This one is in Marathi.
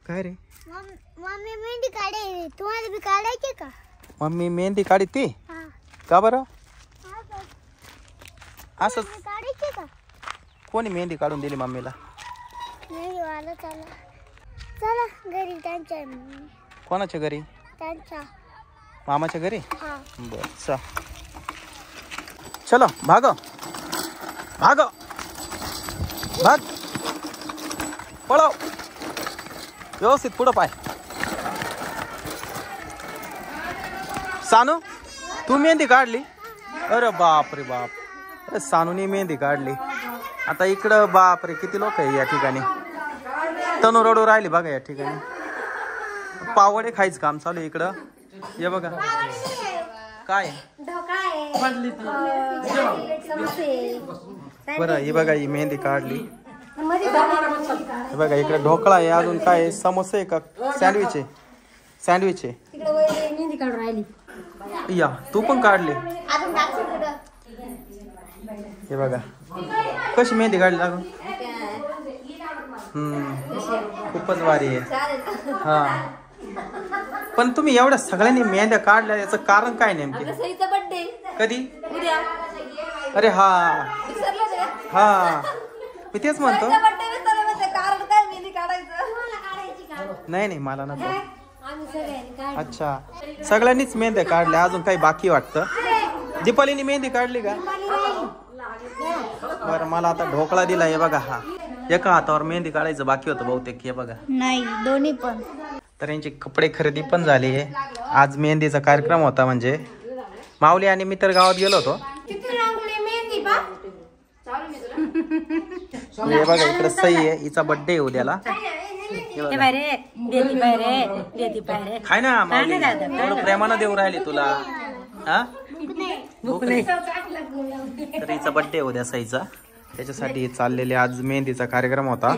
काय रे? मम्मी मेहंदी काढे, तुम्हाला बी काढायची का? मम्मी मेहंदी काढते हा का बरं? असंच काढायची का? कोणी मेहंदी काढून दिली मम्मीला? नाही वाला चला चला घरी त्यांच्या कोणाच्या घरी? त्यांच्या मामाच्या घरी? हा बर चलो भागो भागो भाग पळव व्यवस्थित पुढं पाय. सानू तू मेहंदी काढली? अरे बाप रे बाप. अरे सानूने मेहंदी काढली. आता इकडं बाप रे किती लोक आहे या ठिकाणी. तनू रडू राहिली बघा या ठिकाणी. पावडे खायचं काम चालू आहे इकडं. हे बघा काय बरं. ही बघा ही मेहंदी काढली. हे बघा इकडे ढोकळा आहे. अजून काय आहे? समोसे आहे का? सँडविच आहे. सँडविच आहे. मेहंदी काढून राहिली. या तू पण काढली. हे बघा कशी मेहंदी काढली लागून. खूपच भारी आहे. हा पण तुम्ही एवढ्या सगळ्यांनी मेहंद्या काढल्या याचं कारण काय नेमके? बर्थडे कधी? उद्या. अरे हा हा मी तेच म्हणतो. कारण काय मेहंदी काढायचं? नाही नाही मला नको. अच्छा सगळ्यांनीच मेहंद्या काढल्या. अजून काही बाकी वाटतं? दीपालीने मेहंदी काढली का? बरं मला आता ढोकळा दिला. हे बघा हा एका हातावर मेहंदी काढायचं बाकी होतं बहुतेक. हे बघा नाही दोन्ही पण. तर यांची कपडे खरेदी पण झाली आहे. आज मेहंदीचा कार्यक्रम होता. म्हणजे माऊली आणि मी तर गावात गेलो होतो. हे बघा इकडे सई आहे. हिचा बर्थडे आहे उद्याला. खाय ना माऊली थोडं प्रेमानं देऊ राहिली तुला. हा भूक नाही. तर हिचा बर्थडे उद्या सईचा. त्याच्यासाठी चाललेले आज मेहंदीचा कार्यक्रम होता.